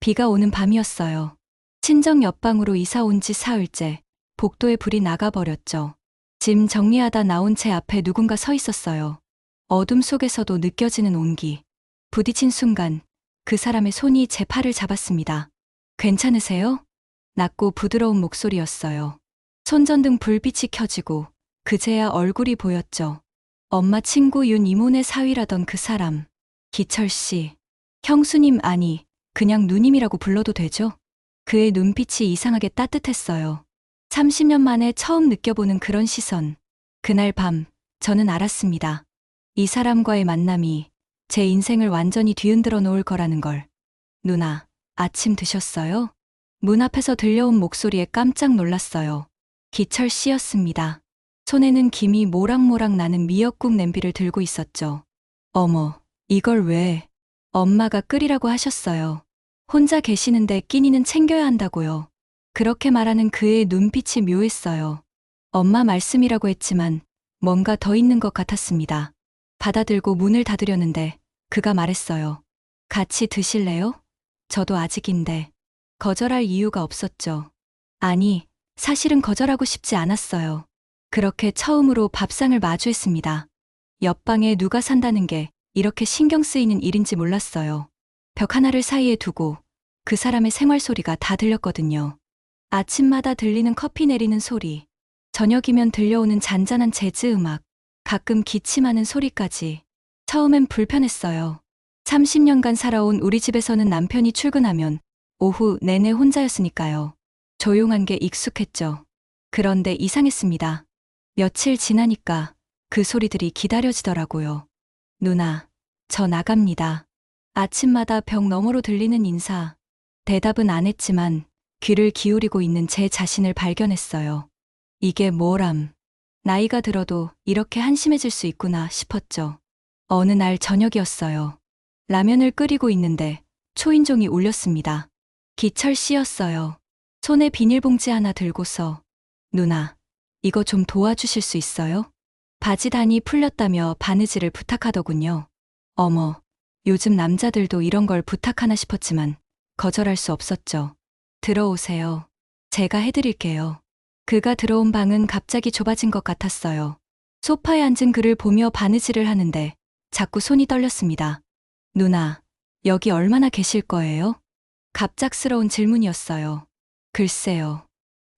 비가 오는 밤이었어요. 친정 옆방으로 이사 온 지 사흘째 복도에 불이 나가버렸죠. 짐 정리하다 나온 제 앞에 누군가 서 있었어요. 어둠 속에서도 느껴지는 온기. 부딪힌 순간 그 사람의 손이 제 팔을 잡았습니다. 괜찮으세요? 낮고 부드러운 목소리였어요. 손전등 불빛이 켜지고 그제야 얼굴이 보였죠. 엄마 친구 윤 이모네 사위라던 그 사람. 기철 씨. 형수님 아니, 그냥 누님이라고 불러도 되죠? 그의 눈빛이 이상하게 따뜻했어요. 30년 만에 처음 느껴보는 그런 시선. 그날 밤, 저는 알았습니다. 이 사람과의 만남이 제 인생을 완전히 뒤흔들어 놓을 거라는 걸. 누나, 아침 드셨어요? 문 앞에서 들려온 목소리에 깜짝 놀랐어요. 기철 씨였습니다. 손에는 김이 모락모락 나는 미역국 냄비를 들고 있었죠. 어머, 이걸 왜? 엄마가 끓이라고 하셨어요. 혼자 계시는데 끼니는 챙겨야 한다고요. 그렇게 말하는 그의 눈빛이 묘했어요. 엄마 말씀이라고 했지만 뭔가 더 있는 것 같았습니다. 받아들고 문을 닫으려는데 그가 말했어요. 같이 드실래요? 저도 아직인데. 거절할 이유가 없었죠. 아니, 사실은 거절하고 싶지 않았어요. 그렇게 처음으로 밥상을 마주했습니다. 옆방에 누가 산다는 게 이렇게 신경 쓰이는 일인지 몰랐어요. 벽 하나를 사이에 두고 그 사람의 생활 소리가 다 들렸거든요. 아침마다 들리는 커피 내리는 소리, 저녁이면 들려오는 잔잔한 재즈 음악, 가끔 기침하는 소리까지. 처음엔 불편했어요. 30년간 살아온 우리 집에서는 남편이 출근하면 오후 내내 혼자였으니까요. 조용한 게 익숙했죠. 그런데 이상했습니다. 며칠 지나니까 그 소리들이 기다려지더라고요. 누나, 저 나갑니다. 아침마다 벽 너머로 들리는 인사. 대답은 안 했지만 귀를 기울이고 있는 제 자신을 발견했어요. 이게 뭐람. 나이가 들어도 이렇게 한심해질 수 있구나 싶었죠. 어느 날 저녁이었어요. 라면을 끓이고 있는데 초인종이 울렸습니다. 기철 씨였어요. 손에 비닐봉지 하나 들고서 누나, 이거 좀 도와주실 수 있어요? 바지 단이 풀렸다며 바느질을 부탁하더군요. 어머, 요즘 남자들도 이런 걸 부탁하나 싶었지만 거절할 수 없었죠. 들어오세요. 제가 해드릴게요. 그가 들어온 방은 갑자기 좁아진 것 같았어요. 소파에 앉은 그를 보며 바느질을 하는데 자꾸 손이 떨렸습니다. 누나, 여기 얼마나 계실 거예요? 갑작스러운 질문이었어요. 글쎄요.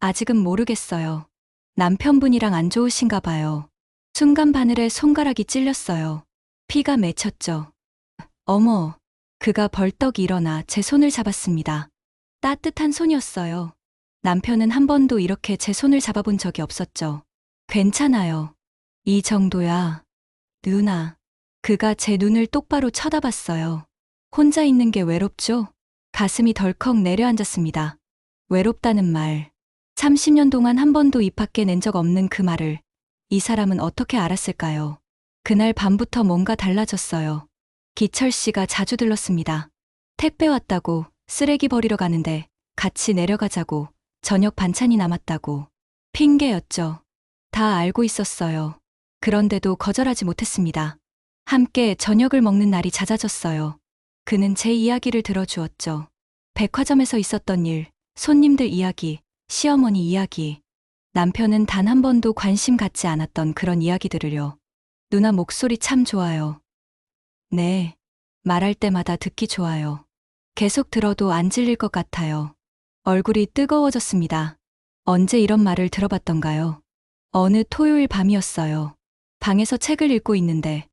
아직은 모르겠어요. 남편분이랑 안 좋으신가 봐요. 순간 바늘에 손가락이 찔렸어요. 피가 맺혔죠. 어머, 그가 벌떡 일어나 제 손을 잡았습니다. 따뜻한 손이었어요. 남편은 한 번도 이렇게 제 손을 잡아본 적이 없었죠. 괜찮아요. 이 정도야. 누나. 그가 제 눈을 똑바로 쳐다봤어요. 혼자 있는 게 외롭죠? 가슴이 덜컥 내려앉았습니다. 외롭다는 말. 30년 동안 한 번도 입 밖에 낸 적 없는 그 말을 이 사람은 어떻게 알았을까요? 그날 밤부터 뭔가 달라졌어요. 기철 씨가 자주 들렀습니다. 택배 왔다고, 쓰레기 버리러 가는데 같이 내려가자고, 저녁 반찬이 남았다고. 핑계였죠. 다 알고 있었어요. 그런데도 거절하지 못했습니다. 함께 저녁을 먹는 날이 잦아졌어요. 그는 제 이야기를 들어주었죠. 백화점에서 있었던 일, 손님들 이야기, 시어머니 이야기. 남편은 단 한 번도 관심 갖지 않았던 그런 이야기들을요. 누나 목소리 참 좋아요. 네. 말할 때마다 듣기 좋아요. 계속 들어도 안 질릴 것 같아요. 얼굴이 뜨거워졌습니다. 언제 이런 말을 들어봤던가요? 어느 토요일 밤이었어요. 방에서 책을 읽고 있는데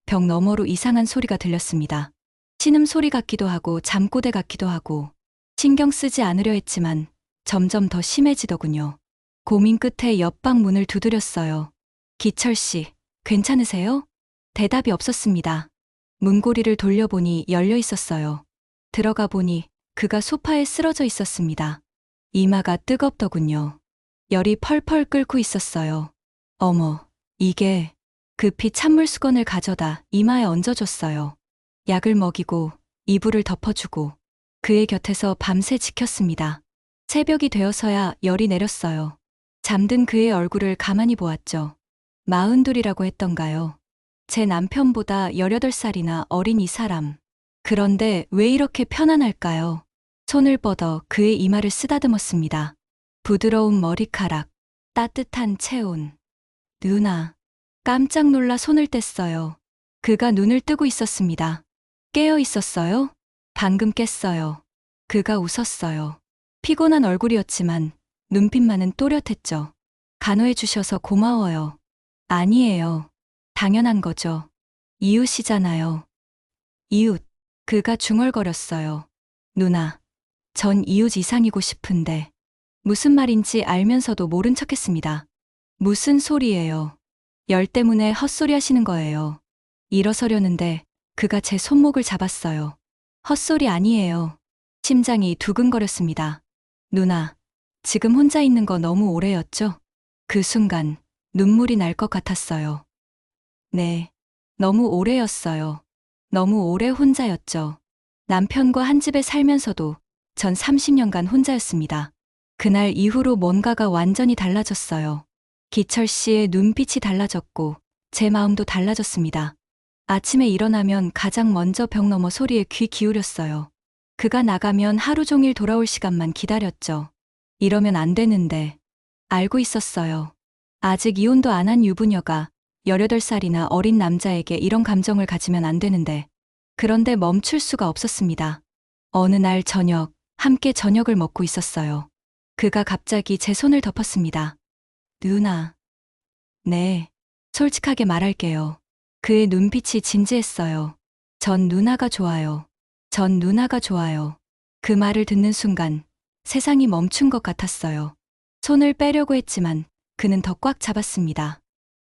벽 너머로 이상한 소리가 들렸습니다. 신음소리 같기도 하고 잠꼬대 같기도 하고 신경 쓰지 않으려 했지만 점점 더 심해지더군요. 고민 끝에 옆방 문을 두드렸어요. 기철 씨, 괜찮으세요? 대답이 없었습니다. 문고리를 돌려보니 열려 있었어요. 들어가 보니 그가 소파에 쓰러져 있었습니다. 이마가 뜨겁더군요. 열이 펄펄 끓고 있었어요. 어머, 이게... 급히 찬물 수건을 가져다 이마에 얹어줬어요. 약을 먹이고 이불을 덮어주고 그의 곁에서 밤새 지켰습니다. 새벽이 되어서야 열이 내렸어요. 잠든 그의 얼굴을 가만히 보았죠. 42이라고 했던가요. 제 남편보다 18살이나 어린 이 사람. 그런데 왜 이렇게 편안할까요? 손을 뻗어 그의 이마를 쓰다듬었습니다. 부드러운 머리카락, 따뜻한 체온. 누나. 깜짝 놀라 손을 뗐어요. 그가 눈을 뜨고 있었습니다. 깨어 있었어요? 방금 깼어요. 그가 웃었어요. 피곤한 얼굴이었지만 눈빛만은 또렷했죠. 간호해 주셔서 고마워요. 아니에요. 당연한 거죠. 이웃이잖아요. 이웃. 그가 중얼거렸어요. 누나, 전 이웃 이상이고 싶은데. 무슨 말인지 알면서도 모른 척했습니다. 무슨 소리예요? 열 때문에 헛소리 하시는 거예요. 일어서려는데 그가 제 손목을 잡았어요. 헛소리 아니에요. 심장이 두근거렸습니다. 누나, 지금 혼자 있는 거 너무 오래였죠? 그 순간 눈물이 날 것 같았어요. 네, 너무 오래였어요. 너무 오래 혼자였죠. 남편과 한 집에 살면서도 전 30년간 혼자였습니다. 그날 이후로 뭔가가 완전히 달라졌어요. 기철 씨의 눈빛이 달라졌고 제 마음도 달라졌습니다. 아침에 일어나면 가장 먼저 벽 너머 소리에 귀 기울였어요. 그가 나가면 하루 종일 돌아올 시간만 기다렸죠. 이러면 안 되는데. 알고 있었어요. 아직 이혼도 안 한 유부녀가 18살이나 어린 남자에게 이런 감정을 가지면 안 되는데. 그런데 멈출 수가 없었습니다. 어느 날 저녁, 함께 저녁을 먹고 있었어요. 그가 갑자기 제 손을 덮었습니다. 누나. 네, 솔직하게 말할게요. 그의 눈빛이 진지했어요. 전 누나가 좋아요. 전 누나가 좋아요. 그 말을 듣는 순간 세상이 멈춘 것 같았어요. 손을 빼려고 했지만 그는 더 꽉 잡았습니다.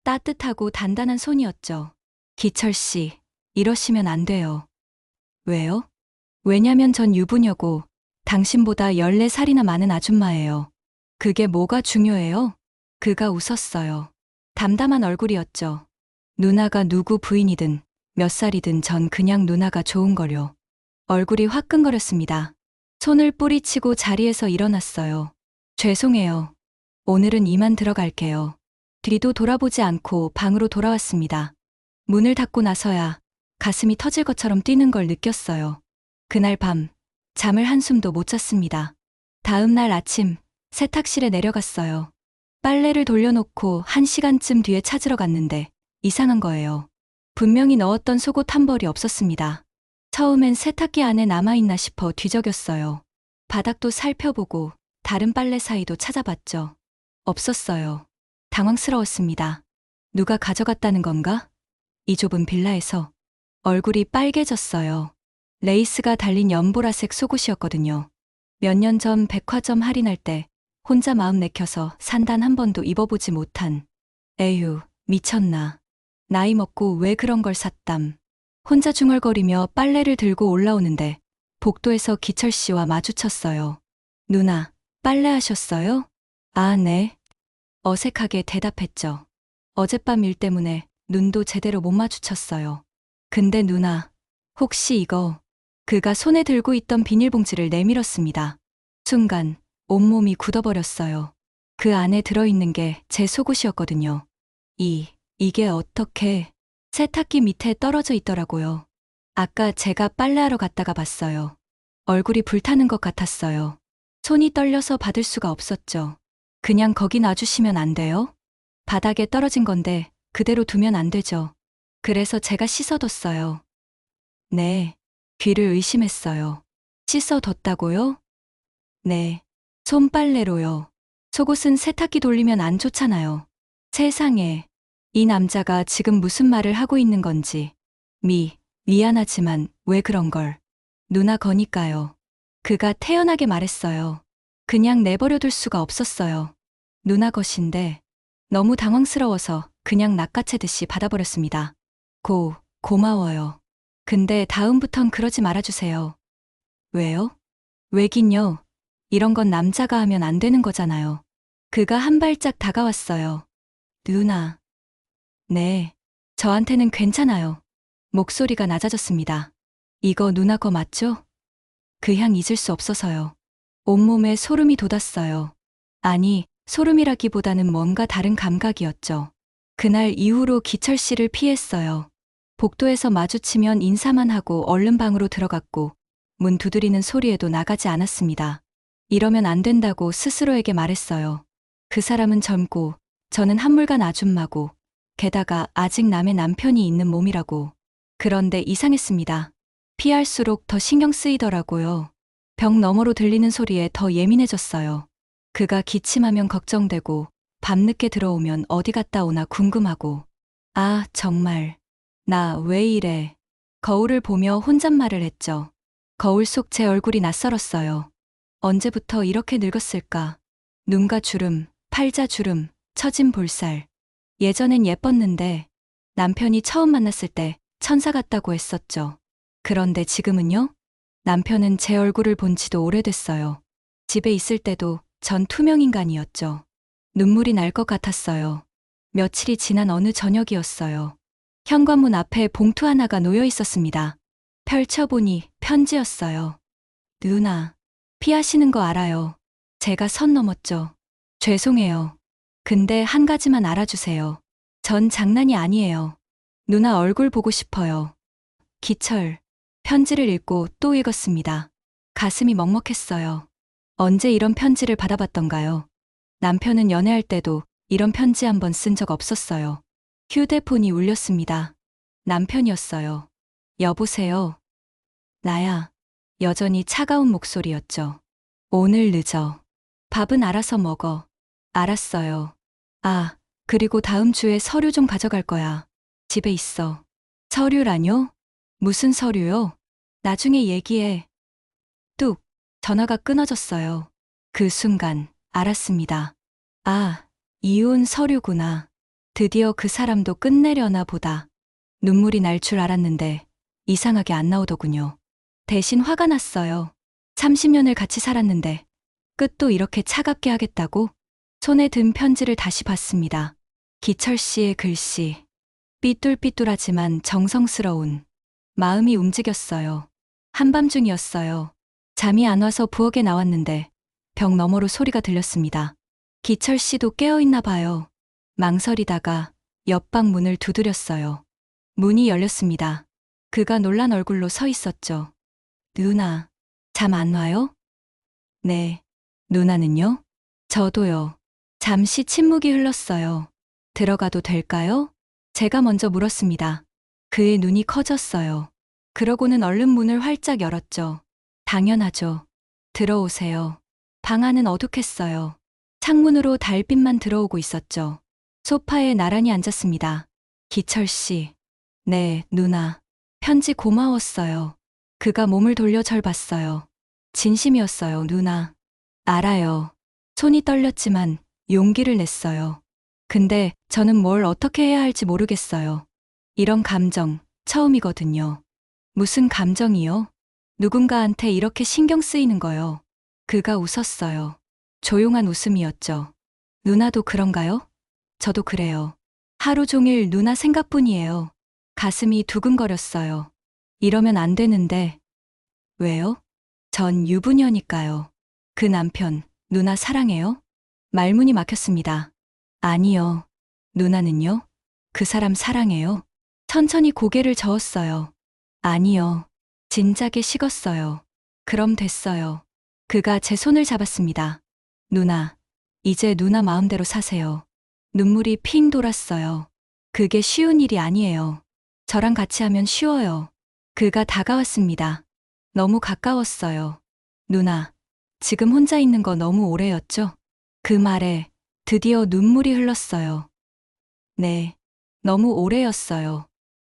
따뜻하고 단단한 손이었죠. 기철 씨, 이러시면 안 돼요. 왜요? 왜냐면 전 유부녀고 당신보다 14살이나 많은 아줌마예요. 그게 뭐가 중요해요? 그가 웃었어요. 담담한 얼굴이었죠. 누나가 누구 부인이든 몇 살이든 전 그냥 누나가 좋은 거요. 얼굴이 화끈거렸습니다. 손을 뿌리치고 자리에서 일어났어요. 죄송해요. 오늘은 이만 들어갈게요. 뒤도 돌아보지 않고 방으로 돌아왔습니다. 문을 닫고 나서야 가슴이 터질 것처럼 뛰는 걸 느꼈어요. 그날 밤 잠을 한숨도 못 잤습니다. 다음 날 아침 세탁실에 내려갔어요. 빨래를 돌려놓고 1시간쯤 뒤에 찾으러 갔는데 이상한 거예요. 분명히 넣었던 속옷 한 벌이 없었습니다. 처음엔 세탁기 안에 남아있나 싶어 뒤적였어요. 바닥도 살펴보고 다른 빨래 사이도 찾아봤죠. 없었어요. 당황스러웠습니다. 누가 가져갔다는 건가? 이 좁은 빌라에서. 얼굴이 빨개졌어요. 레이스가 달린 연보라색 속옷이었거든요. 몇 년 전 백화점 할인할 때 혼자 마음 내켜서 산 단 한 번도 입어보지 못한. 에휴, 미쳤나. 나이 먹고 왜 그런 걸 샀담. 혼자 중얼거리며 빨래를 들고 올라오는데 복도에서 기철 씨와 마주쳤어요. 누나, 빨래하셨어요? 아, 네. 어색하게 대답했죠. 어젯밤 일 때문에 눈도 제대로 못 마주쳤어요. 근데 누나, 혹시 이거. 그가 손에 들고 있던 비닐봉지를 내밀었습니다. 순간 온몸이 굳어버렸어요. 그 안에 들어있는 게 제 속옷이었거든요. 이게 어떻게. 세탁기 밑에 떨어져 있더라고요. 아까 제가 빨래하러 갔다가 봤어요. 얼굴이 불타는 것 같았어요. 손이 떨려서 받을 수가 없었죠. 그냥 거기 놔주시면 안 돼요? 바닥에 떨어진 건데 그대로 두면 안 되죠. 그래서 제가 씻어뒀어요. 네, 귀를 의심했어요. 씻어뒀다고요? 네, 손빨래로요. 속옷은 세탁기 돌리면 안 좋잖아요. 세상에, 이 남자가 지금 무슨 말을 하고 있는 건지. 미안하지만 왜 그런 걸. 누나 거니까요. 그가 태연하게 말했어요. 그냥 내버려둘 수가 없었어요. 누나 것인데 너무 당황스러워서 그냥 낚아채듯이 받아버렸습니다. 고마워요. 근데 다음부턴 그러지 말아주세요. 왜요? 왜긴요. 이런 건 남자가 하면 안 되는 거잖아요. 그가 한 발짝 다가왔어요. 누나. 네, 저한테는 괜찮아요. 목소리가 낮아졌습니다. 이거 누나 거 맞죠? 그 향 잊을 수 없어서요. 온몸에 소름이 돋았어요. 아니, 소름이라기보다는 뭔가 다른 감각이었죠. 그날 이후로 기철 씨를 피했어요. 복도에서 마주치면 인사만 하고 얼른 방으로 들어갔고 문 두드리는 소리에도 나가지 않았습니다. 이러면 안 된다고 스스로에게 말했어요. 그 사람은 젊고 저는 한물간 아줌마고 게다가 아직 남의 남편이 있는 몸이라고. 그런데 이상했습니다. 피할수록 더 신경 쓰이더라고요. 벽 너머로 들리는 소리에 더 예민해졌어요. 그가 기침하면 걱정되고 밤늦게 들어오면 어디 갔다 오나 궁금하고. 아, 정말. 나 왜 이래. 거울을 보며 혼잣말을 했죠. 거울 속 제 얼굴이 낯설었어요. 언제부터 이렇게 늙었을까? 눈가 주름, 팔자 주름, 처진 볼살. 예전엔 예뻤는데 남편이 처음 만났을 때 천사 같다고 했었죠. 그런데 지금은요? 남편은 제 얼굴을 본 지도 오래됐어요. 집에 있을 때도 전 투명인간이었죠. 눈물이 날 것 같았어요. 며칠이 지난 어느 저녁이었어요. 현관문 앞에 봉투 하나가 놓여 있었습니다. 펼쳐보니 편지였어요. 누나, 피하시는 거 알아요. 제가 선 넘었죠. 죄송해요. 근데 한 가지만 알아주세요. 전 장난이 아니에요. 누나 얼굴 보고 싶어요. 기철. 편지를 읽고 또 읽었습니다. 가슴이 먹먹했어요. 언제 이런 편지를 받아봤던가요? 남편은 연애할 때도 이런 편지 한 번 쓴 적 없었어요. 휴대폰이 울렸습니다. 남편이었어요. 여보세요. 나야. 여전히 차가운 목소리였죠. 오늘 늦어. 밥은 알아서 먹어. 알았어요. 아, 그리고 다음 주에 서류 좀 가져갈 거야. 집에 있어. 서류라뇨? 무슨 서류요? 나중에 얘기해. 뚝. 전화가 끊어졌어요. 그 순간 알았습니다. 아, 이혼 서류구나. 드디어 그 사람도 끝내려나 보다. 눈물이 날 줄 알았는데 이상하게 안 나오더군요. 대신 화가 났어요. 30년을 같이 살았는데 끝도 이렇게 차갑게 하겠다고? 손에 든 편지를 다시 봤습니다. 기철 씨의 글씨. 삐뚤삐뚤하지만 정성스러운. 마음이 움직였어요. 한밤중이었어요. 잠이 안 와서 부엌에 나왔는데 벽 너머로 소리가 들렸습니다. 기철 씨도 깨어있나 봐요. 망설이다가 옆방 문을 두드렸어요. 문이 열렸습니다. 그가 놀란 얼굴로 서 있었죠. 누나, 잠 안 와요? 네. 누나는요? 저도요. 잠시 침묵이 흘렀어요. 들어가도 될까요? 제가 먼저 물었습니다. 그의 눈이 커졌어요. 그러고는 얼른 문을 활짝 열었죠. 당연하죠. 들어오세요. 방 안은 어둑했어요. 창문으로 달빛만 들어오고 있었죠. 소파에 나란히 앉았습니다. 기철 씨. 네, 누나. 편지 고마웠어요. 그가 몸을 돌려 절 봤어요. 진심이었어요, 누나. 알아요. 손이 떨렸지만 용기를 냈어요. 근데 저는 뭘 어떻게 해야 할지 모르겠어요. 이런 감정 처음이거든요. 무슨 감정이요? 누군가한테 이렇게 신경 쓰이는 거요. 그가 웃었어요. 조용한 웃음이었죠. 누나도 그런가요? 저도 그래요. 하루 종일 누나 생각뿐이에요. 가슴이 두근거렸어요. 이러면 안 되는데. 왜요? 전 유부녀니까요. 그 남편, 누나 사랑해요? 말문이 막혔습니다. 아니요. 누나는요? 그 사람 사랑해요? 천천히 고개를 저었어요. 아니요. 진작에 식었어요. 그럼 됐어요. 그가 제 손을 잡았습니다. 누나, 이제 누나 마음대로 사세요. 눈물이 핑 돌았어요. 그게 쉬운 일이 아니에요. 저랑 같이 하면 쉬워요. 그가 다가왔습니다. 너무 가까웠어요. 누나, 지금 혼자 있는 거 너무 오래였죠? 그 말에 드디어 눈물이 흘렀어요. 네, 너무 오래였어요.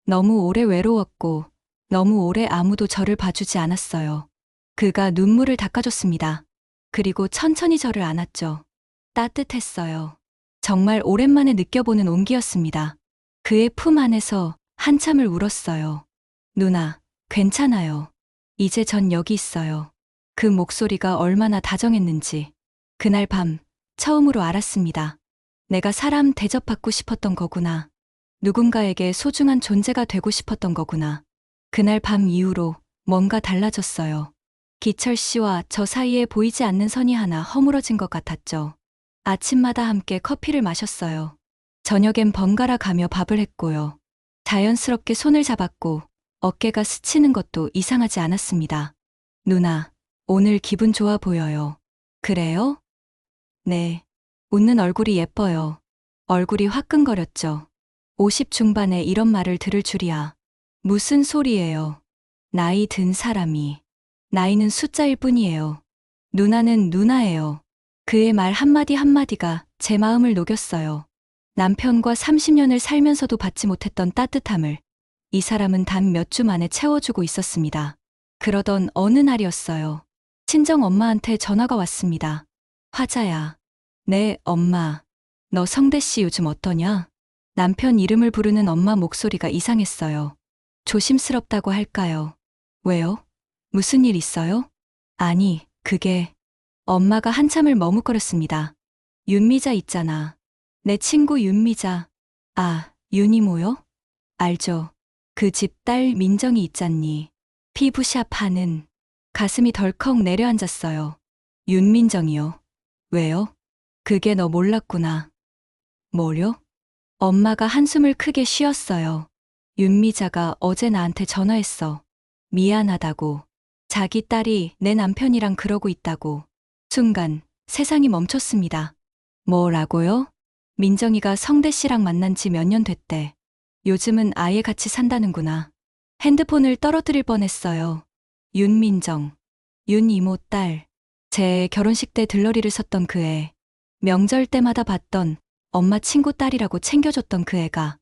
너무 오래 외로웠고, 너무 오래 아무도 저를 봐주지 않았어요. 그가 눈물을 닦아줬습니다. 그리고 천천히 저를 안았죠. 따뜻했어요. 정말 오랜만에 느껴보는 온기였습니다. 그의 품 안에서 한참을 울었어요. 누나, 괜찮아요. 이제 전 여기 있어요. 그 목소리가 얼마나 다정했는지 그날 밤 처음으로 알았습니다. 내가 사람 대접받고 싶었던 거구나. 누군가에게 소중한 존재가 되고 싶었던 거구나. 그날 밤 이후로 뭔가 달라졌어요. 기철 씨와 저 사이에 보이지 않는 선이 하나 허물어진 것 같았죠. 아침마다 함께 커피를 마셨어요. 저녁엔 번갈아 가며 밥을 했고요. 자연스럽게 손을 잡았고 어깨가 스치는 것도 이상하지 않았습니다. 누나, 오늘 기분 좋아 보여요. 그래요? 네. 웃는 얼굴이 예뻐요. 얼굴이 화끈거렸죠. 50 중반에 이런 말을 들을 줄이야. 무슨 소리예요? 나이 든 사람이. 나이는 숫자일 뿐이에요. 누나는 누나예요. 그의 말 한마디 한마디가 제 마음을 녹였어요. 남편과 30년을 살면서도 받지 못했던 따뜻함을 이 사람은 단 몇 주 만에 채워주고 있었습니다. 그러던 어느 날이었어요. 친정 엄마한테 전화가 왔습니다. 화자야. 네, 엄마. 너 성대 씨 요즘 어떠냐? 남편 이름을 부르는 엄마 목소리가 이상했어요. 조심스럽다고 할까요? 왜요? 무슨 일 있어요? 아니, 그게 엄마가 한참을 머뭇거렸습니다. 윤미자 있잖아. 내 친구 윤미자. 아, 윤이모요? 알죠. 그 집 딸 민정이 있잖니. 피부샵 하는. 가슴이 덜컥 내려앉았어요. 윤민정이요. 왜요? 그게 너 몰랐구나. 뭐요? 엄마가 한숨을 크게 쉬었어요. 윤미자가 어제 나한테 전화했어. 미안하다고. 자기 딸이 내 남편이랑 그러고 있다고. 순간 세상이 멈췄습니다. 뭐라고요? 민정이가 성대 씨랑 만난 지 몇 년 됐대. 요즘은 아예 같이 산다는구나. 핸드폰을 떨어뜨릴 뻔했어요. 윤민정. 윤 이모 딸. 제 결혼식 때 들러리를 섰던 그 애. 명절 때마다 봤던 엄마 친구 딸이라고 챙겨줬던 그 애가.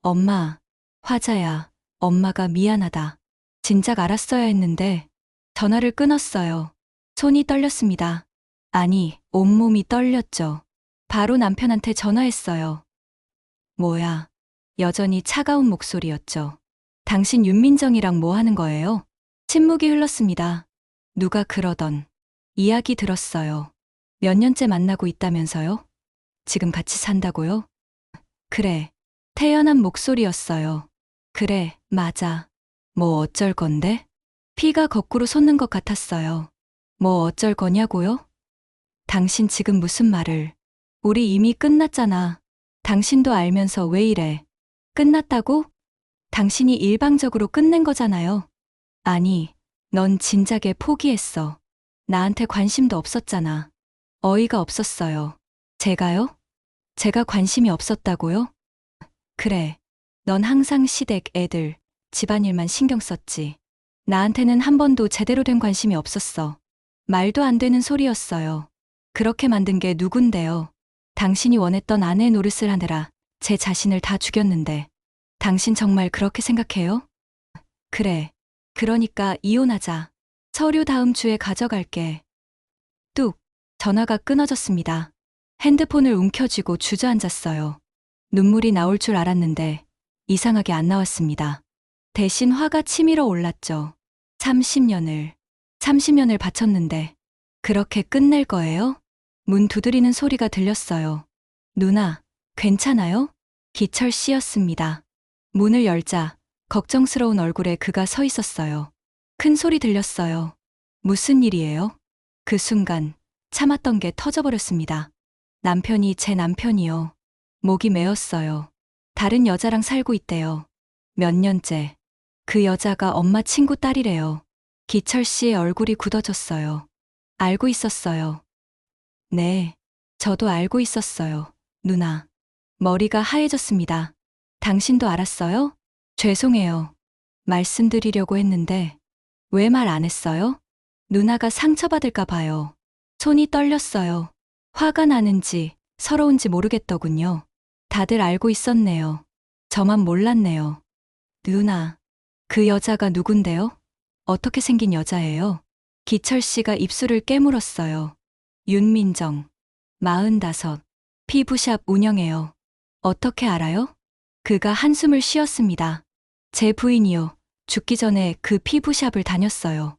엄마. 화자야. 엄마가 미안하다. 진작 알았어야 했는데 전화를 끊었어요. 손이 떨렸습니다. 아니, 온몸이 떨렸죠. 바로 남편한테 전화했어요. 뭐야. 여전히 차가운 목소리였죠. 당신 윤민정이랑 뭐 하는 거예요? 침묵이 흘렀습니다. 누가 그러던. 이야기 들었어요. 몇 년째 만나고 있다면서요? 지금 같이 산다고요? 그래. 태연한 목소리였어요. 그래, 맞아. 뭐 어쩔 건데? 피가 거꾸로 솟는 것 같았어요. 뭐 어쩔 거냐고요? 당신 지금 무슨 말을. 우리 이미 끝났잖아. 당신도 알면서 왜 이래? 끝났다고? 당신이 일방적으로 끝낸 거잖아요. 아니, 넌 진작에 포기했어. 나한테 관심도 없었잖아. 어이가 없었어요. 제가요? 제가 관심이 없었다고요? 그래. 넌 항상 시댁, 애들, 집안일만 신경 썼지. 나한테는 한 번도 제대로 된 관심이 없었어. 말도 안 되는 소리였어요. 그렇게 만든 게 누군데요? 당신이 원했던 아내 노릇을 하느라 제 자신을 다 죽였는데. 당신 정말 그렇게 생각해요? 그래. 그러니까 이혼하자. 서류 다음 주에 가져갈게. 뚝. 전화가 끊어졌습니다. 핸드폰을 움켜쥐고 주저앉았어요. 눈물이 나올 줄 알았는데 이상하게 안 나왔습니다. 대신 화가 치밀어 올랐죠. 30년을 바쳤는데 그렇게 끝낼 거예요? 문 두드리는 소리가 들렸어요. 누나, 괜찮아요? 기철 씨였습니다. 문을 열자 걱정스러운 얼굴에 그가 서 있었어요. 큰 소리 들렸어요. 무슨 일이에요? 그 순간 참았던 게 터져버렸습니다. 남편이 제 남편이요. 목이 메었어요. 다른 여자랑 살고 있대요. 몇 년째. 그 여자가 엄마 친구 딸이래요. 기철 씨의 얼굴이 굳어졌어요. 알고 있었어요. 네, 저도 알고 있었어요. 누나. 머리가 하얘졌습니다. 당신도 알았어요? 죄송해요. 말씀드리려고 했는데 왜 말 안 했어요? 누나가 상처받을까 봐요. 손이 떨렸어요. 화가 나는지 서러운지 모르겠더군요. 다들 알고 있었네요. 저만 몰랐네요. 누나, 그 여자가 누군데요? 어떻게 생긴 여자예요? 기철 씨가 입술을 깨물었어요. 윤민정, 45, 피부샵 운영해요. 어떻게 알아요? 그가 한숨을 쉬었습니다. 제 부인이요. 죽기 전에 그 피부샵을 다녔어요.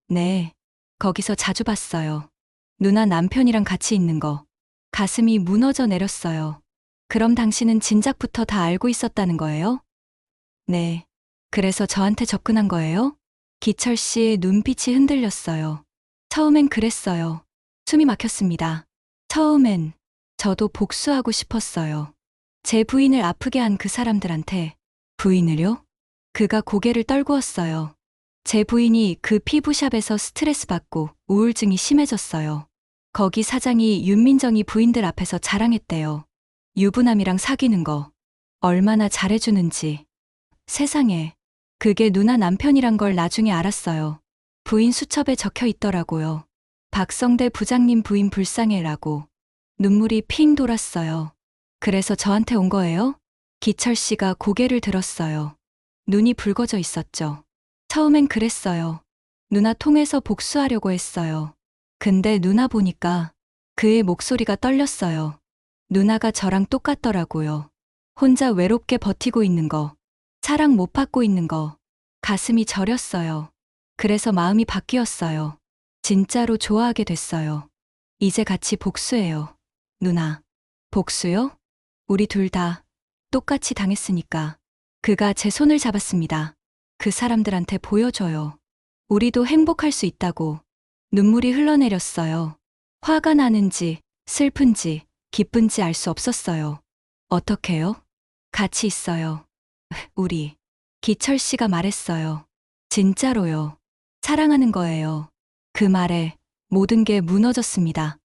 네, 거기서 자주 봤어요. 누나 남편이랑 같이 있는 거. 가슴이 무너져 내렸어요. 그럼 당신은 진작부터 다 알고 있었다는 거예요? 네. 그래서 저한테 접근한 거예요? 기철 씨의 눈빛이 흔들렸어요. 처음엔 그랬어요. 숨이 막혔습니다. 처음엔 저도 복수하고 싶었어요. 제 부인을 아프게 한 그 사람들한테. 부인을요? 그가 고개를 떨구었어요. 제 부인이 그 피부샵에서 스트레스 받고 우울증이 심해졌어요. 거기 사장이 윤민정이 부인들 앞에서 자랑했대요. 유부남이랑 사귀는 거 얼마나 잘해주는지. 세상에, 그게 누나 남편이란 걸 나중에 알았어요. 부인 수첩에 적혀 있더라고요. 박성대 부장님 부인 불쌍해라고. 눈물이 핑 돌았어요. 그래서 저한테 온 거예요? 기철 씨가 고개를 들었어요. 눈이 붉어져 있었죠. 처음엔 그랬어요. 누나 통해서 복수하려고 했어요. 근데 누나 보니까 그의 목소리가 떨렸어요. 누나가 저랑 똑같더라고요. 혼자 외롭게 버티고 있는 거, 사랑 못 받고 있는 거, 가슴이 저렸어요. 그래서 마음이 바뀌었어요. 진짜로 좋아하게 됐어요. 이제 같이 복수해요. 누나. 복수요? 우리 둘 다 똑같이 당했으니까. 그가 제 손을 잡았습니다. 그 사람들한테 보여줘요. 우리도 행복할 수 있다고. 눈물이 흘러내렸어요. 화가 나는지, 슬픈지, 기쁜지 알 수 없었어요. 어떻게요? 같이 있어요. 우리. 기철 씨가 말했어요. 진짜로요. 사랑하는 거예요. 그 말에 모든 게 무너졌습니다.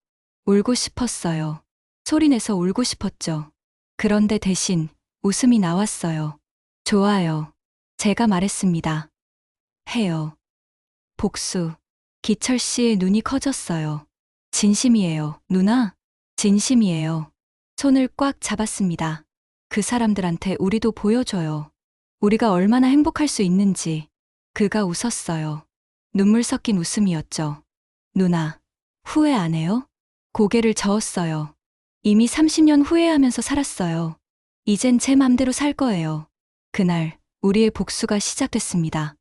울고 싶었어요. 소리내서 울고 싶었죠. 그런데 대신 웃음이 나왔어요. 좋아요. 제가 말했습니다. 해요. 복수. 기철 씨의 눈이 커졌어요. 진심이에요, 누나? 진심이에요. 손을 꽉 잡았습니다. 그 사람들한테 우리도 보여줘요. 우리가 얼마나 행복할 수 있는지. 그가 웃었어요. 눈물 섞인 웃음이었죠. 누나, 후회 안 해요? 고개를 저었어요. 이미 30년 후회하면서 살았어요. 이젠 제 맘대로 살 거예요. 그날 우리의 복수가 시작됐습니다.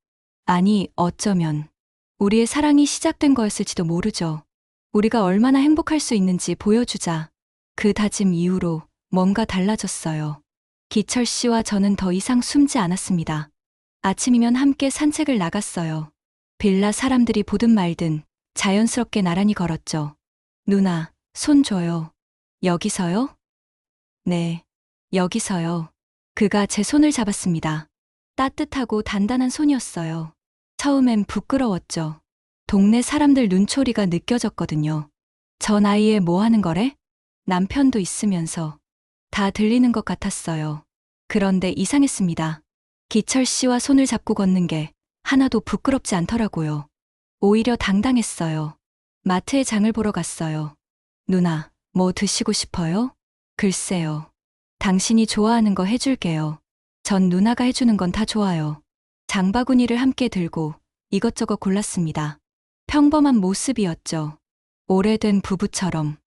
아니, 어쩌면 우리의 사랑이 시작된 거였을지도 모르죠. 우리가 얼마나 행복할 수 있는지 보여주자. 그 다짐 이후로 뭔가 달라졌어요. 기철 씨와 저는 더 이상 숨지 않았습니다. 아침이면 함께 산책을 나갔어요. 빌라 사람들이 보든 말든 자연스럽게 나란히 걸었죠. 누나, 손 줘요. 여기서요? 네, 여기서요. 그가 제 손을 잡았습니다. 따뜻하고 단단한 손이었어요. 처음엔 부끄러웠죠. 동네 사람들 눈초리가 느껴졌거든요. 저 나이에 뭐 하는 거래? 남편도 있으면서. 다 들리는 것 같았어요. 그런데 이상했습니다. 기철 씨와 손을 잡고 걷는 게 하나도 부끄럽지 않더라고요. 오히려 당당했어요. 마트에 장을 보러 갔어요. 누나, 뭐 드시고 싶어요? 글쎄요. 당신이 좋아하는 거 해줄게요. 전 누나가 해주는 건 다 좋아요. 장바구니를 함께 들고 이것저것 골랐습니다. 평범한 모습이었죠. 오래된 부부처럼.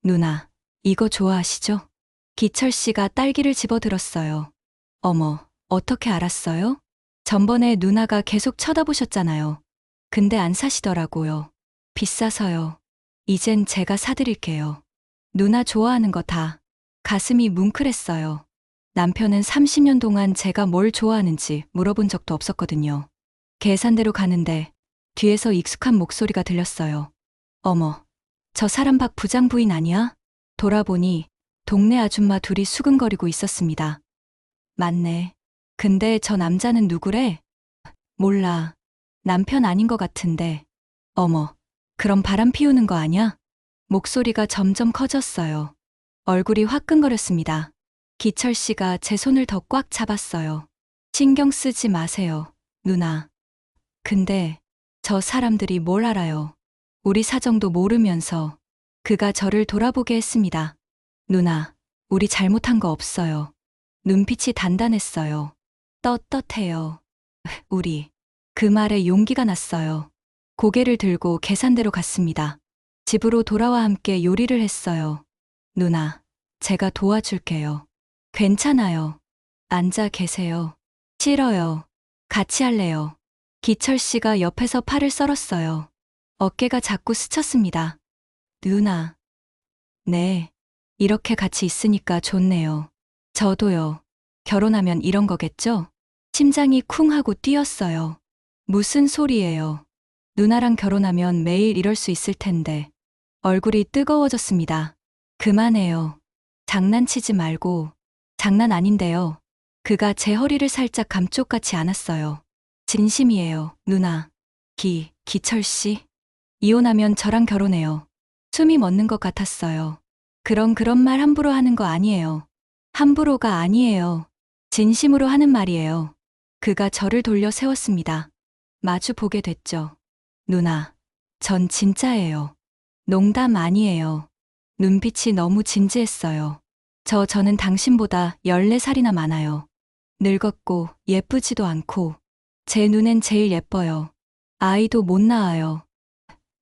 누나, 이거 좋아하시죠? 기철 씨가 딸기를 집어들었어요. 어머, 어떻게 알았어요? 전번에 누나가 계속 쳐다보셨잖아요. 근데 안 사시더라고요. 비싸서요. 이젠 제가 사드릴게요. 누나 좋아하는 거 다. 가슴이 뭉클했어요. 남편은 30년 동안 제가 뭘 좋아하는지 물어본 적도 없었거든요. 계산대로 가는데 뒤에서 익숙한 목소리가 들렸어요. 어머, 저 사람 박 부장 부인 아니야? 돌아보니 동네 아줌마 둘이 수근거리고 있었습니다. 맞네. 근데 저 남자는 누구래? 몰라. 남편 아닌 것 같은데. 어머, 그럼 바람 피우는 거 아냐? 목소리가 점점 커졌어요. 얼굴이 화끈거렸습니다. 기철 씨가 제 손을 더 꽉 잡았어요. 신경 쓰지 마세요, 누나. 근데 저 사람들이 뭘 알아요? 우리 사정도 모르면서. 그가 저를 돌아보게 했습니다. 누나, 우리 잘못한 거 없어요. 눈빛이 단단했어요. 떳떳해요. 우리. 그 말에 용기가 났어요. 고개를 들고 계산대로 갔습니다. 집으로 돌아와 함께 요리를 했어요. 누나, 제가 도와줄게요. 괜찮아요. 앉아 계세요. 싫어요. 같이 할래요. 기철 씨가 옆에서 팔을 썰었어요. 어깨가 자꾸 스쳤습니다. 누나. 네. 이렇게 같이 있으니까 좋네요. 저도요. 결혼하면 이런 거겠죠? 심장이 쿵 하고 뛰었어요. 무슨 소리예요? 누나랑 결혼하면 매일 이럴 수 있을 텐데. 얼굴이 뜨거워졌습니다. 그만해요. 장난치지 말고. 장난 아닌데요. 그가 제 허리를 살짝 감쪽같이 안았어요. 진심이에요, 누나. 기철 씨. 이혼하면 저랑 결혼해요. 숨이 멎는 것 같았어요. 그런 말 함부로 하는 거 아니에요. 함부로가 아니에요. 진심으로 하는 말이에요. 그가 저를 돌려 세웠습니다. 마주 보게 됐죠. 누나, 전 진짜예요. 농담 아니에요. 눈빛이 너무 진지했어요. 저는 당신보다 14살이나 많아요. 늙었고 예쁘지도 않고 제 눈엔 제일 예뻐요. 아이도 못 낳아요.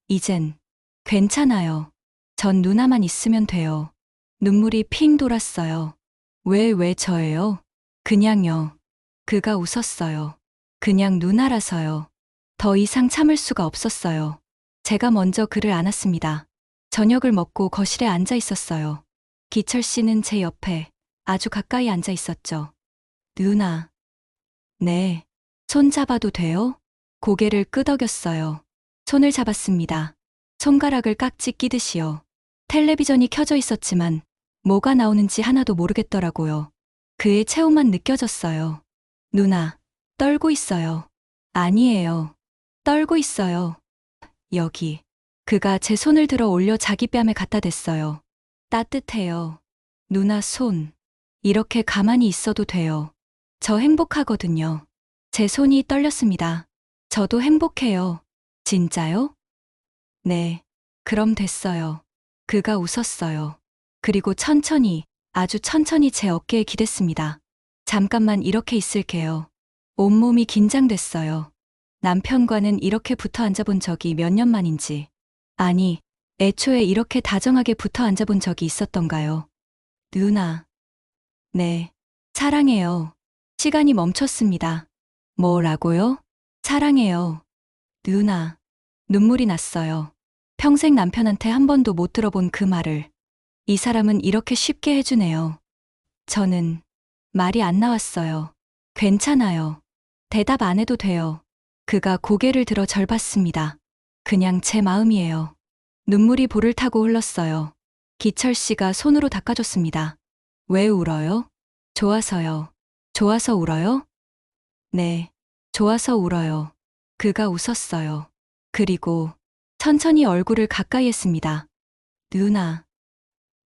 이젠 괜찮아요. 전 누나만 있으면 돼요. 눈물이 핑 돌았어요. 왜 저예요? 그냥요. 그가 웃었어요. 그냥 누나라서요. 더 이상 참을 수가 없었어요. 제가 먼저 그를 안았습니다. 저녁을 먹고 거실에 앉아 있었어요. 기철 씨는 제 옆에 아주 가까이 앉아 있었죠. 누나. 네. 손 잡아도 돼요? 고개를 끄덕였어요. 손을 잡았습니다. 손가락을 깍지 끼듯이요. 텔레비전이 켜져 있었지만 뭐가 나오는지 하나도 모르겠더라고요. 그의 체온만 느껴졌어요. 누나, 떨고 있어요. 아니에요. 떨고 있어요. 여기. 그가 제 손을 들어 올려 자기 뺨에 갖다 댔어요. 따뜻해요. 누나 손. 이렇게 가만히 있어도 돼요. 저 행복하거든요. 제 손이 떨렸습니다. 저도 행복해요. 진짜요? 네. 그럼 됐어요. 그가 웃었어요. 그리고 천천히, 아주 천천히 제 어깨에 기댔습니다. 잠깐만 이렇게 있을게요. 온몸이 긴장됐어요. 남편과는 이렇게 붙어 앉아본 적이 몇 년 만인지. 아니, 애초에 이렇게 다정하게 붙어 앉아본 적이 있었던가요? 누나. 네. 사랑해요. 시간이 멈췄습니다. 뭐라고요? 사랑해요. 누나. 눈물이 났어요. 평생 남편한테 한 번도 못 들어본 그 말을. 이 사람은 이렇게 쉽게 해주네요. 저는 말이 안 나왔어요. 괜찮아요. 대답 안 해도 돼요. 그가 고개를 들어 절 봤습니다. 그냥 제 마음이에요. 눈물이 볼을 타고 흘렀어요. 기철 씨가 손으로 닦아줬습니다. 왜 울어요? 좋아서요. 좋아서 울어요? 네. 좋아서 울어요. 그가 웃었어요. 그리고 천천히 얼굴을 가까이 했습니다. 누나.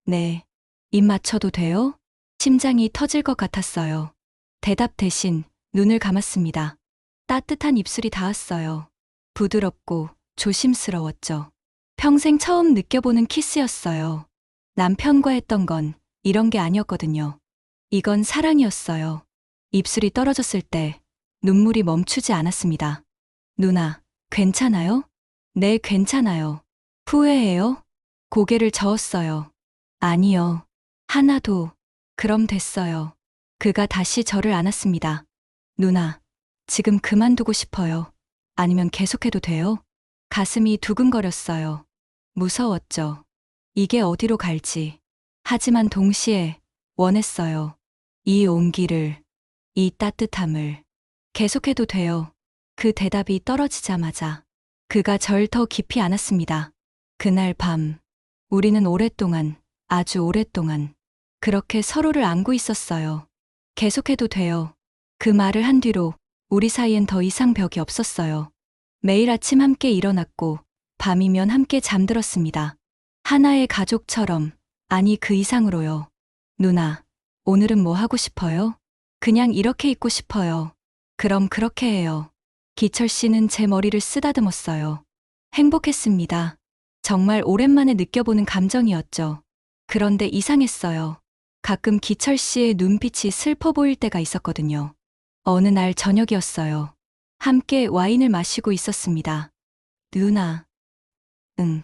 네. 입 맞춰도 돼요? 심장이 터질 것 같았어요. 대답 대신 눈을 감았습니다. 따뜻한 입술이 닿았어요. 부드럽고 조심스러웠죠. 평생 처음 느껴보는 키스였어요. 남편과 했던 건 이런 게 아니었거든요. 이건 사랑이었어요. 입술이 떨어졌을 때 눈물이 멈추지 않았습니다. 누나, 괜찮아요? 네, 괜찮아요. 후회해요? 고개를 저었어요. 아니요. 하나도. 그럼 됐어요. 그가 다시 저를 안았습니다. 누나, 지금 그만두고 싶어요. 아니면 계속해도 돼요? 가슴이 두근거렸어요. 무서웠죠. 이게 어디로 갈지. 하지만 동시에 원했어요. 이 온기를, 이 따뜻함을. 계속해도 돼요. 그 대답이 떨어지자마자 그가 절 더 깊이 안았습니다. 그날 밤, 우리는 오랫동안, 아주 오랫동안 그렇게 서로를 안고 있었어요. 계속해도 돼요. 그 말을 한 뒤로 우리 사이엔 더 이상 벽이 없었어요. 매일 아침 함께 일어났고 밤이면 함께 잠들었습니다. 하나의 가족처럼, 아니 그 이상으로요. 누나, 오늘은 뭐 하고 싶어요? 그냥 이렇게 있고 싶어요. 그럼 그렇게 해요. 기철 씨는 제 머리를 쓰다듬었어요. 행복했습니다. 정말 오랜만에 느껴보는 감정이었죠. 그런데 이상했어요. 가끔 기철 씨의 눈빛이 슬퍼 보일 때가 있었거든요. 어느 날 저녁이었어요. 함께 와인을 마시고 있었습니다. 누나. 응.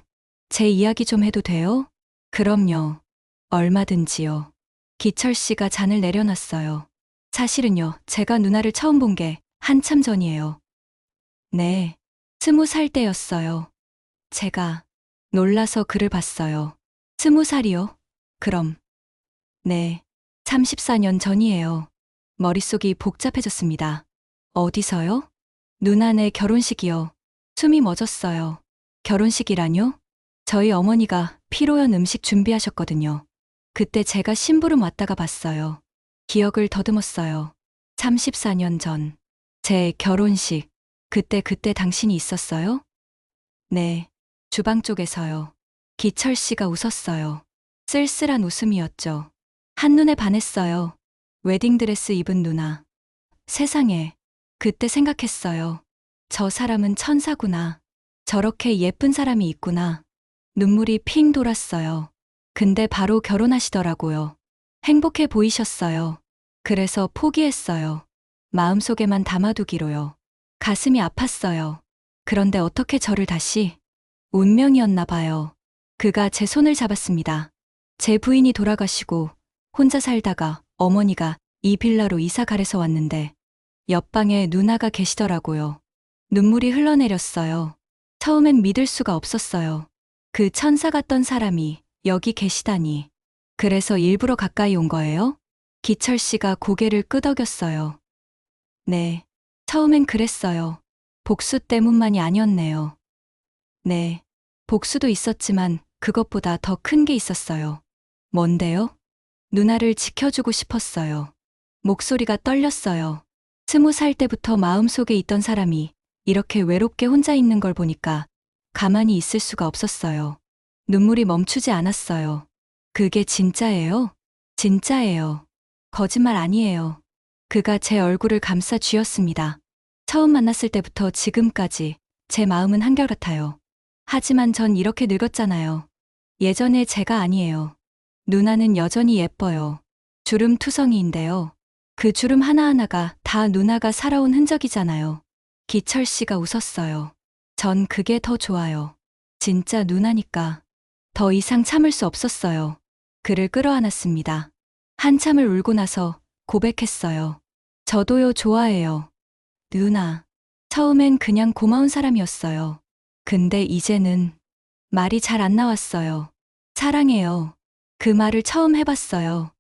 제 이야기 좀 해도 돼요? 그럼요. 얼마든지요. 기철 씨가 잔을 내려놨어요. 사실은요, 제가 누나를 처음 본 게 한참 전이에요. 네. 20살 때였어요. 제가 놀라서 그를 봤어요. 20살이요? 그럼. 네. 34년 전이에요. 머릿속이 복잡해졌습니다. 어디서요? 누나네 결혼식이요. 숨이 멎었어요. 결혼식이라뇨? 저희 어머니가 피로연 음식 준비하셨거든요. 그때 제가 심부름 왔다가 봤어요. 기억을 더듬었어요. 34년 전. 제 결혼식. 그때 당신이 있었어요? 네. 주방 쪽에서요. 기철 씨가 웃었어요. 쓸쓸한 웃음이었죠. 한눈에 반했어요. 웨딩드레스 입은 누나. 세상에. 그때 생각했어요. 저 사람은 천사구나. 저렇게 예쁜 사람이 있구나. 눈물이 핑 돌았어요. 근데 바로 결혼하시더라고요. 행복해 보이셨어요. 그래서 포기했어요. 마음속에만 담아두기로요. 가슴이 아팠어요. 그런데 어떻게 저를 다시? 운명이었나 봐요. 그가 제 손을 잡았습니다. 제 부인이 돌아가시고 혼자 살다가 어머니가 이 빌라로 이사 가래서 왔는데 옆방에 누나가 계시더라고요. 눈물이 흘러내렸어요. 처음엔 믿을 수가 없었어요. 그 천사 같던 사람이 여기 계시다니. 그래서 일부러 가까이 온 거예요? 기철 씨가 고개를 끄덕였어요. 네. 처음엔 그랬어요. 복수 때문만이 아니었네요. 네. 복수도 있었지만 그것보다 더 큰 게 있었어요. 뭔데요? 누나를 지켜주고 싶었어요. 목소리가 떨렸어요. 20살 때부터 마음속에 있던 사람이 이렇게 외롭게 혼자 있는 걸 보니까 가만히 있을 수가 없었어요. 눈물이 멈추지 않았어요. 그게 진짜예요? 진짜예요. 거짓말 아니에요. 그가 제 얼굴을 감싸 쥐었습니다. 처음 만났을 때부터 지금까지 제 마음은 한결같아요. 하지만 전 이렇게 늙었잖아요. 예전의 제가 아니에요. 누나는 여전히 예뻐요. 주름투성이인데요. 그 주름 하나하나가 다 누나가 살아온 흔적이잖아요. 기철 씨가 웃었어요. 전 그게 더 좋아요. 진짜 누나니까. 더 이상 참을 수 없었어요. 그를 끌어안았습니다. 한참을 울고 나서 고백했어요. 저도요, 좋아해요. 누나. 처음엔 그냥 고마운 사람이었어요. 근데 이제는 말이 잘 안 나왔어요. 사랑해요. 그 말을 처음 해봤어요.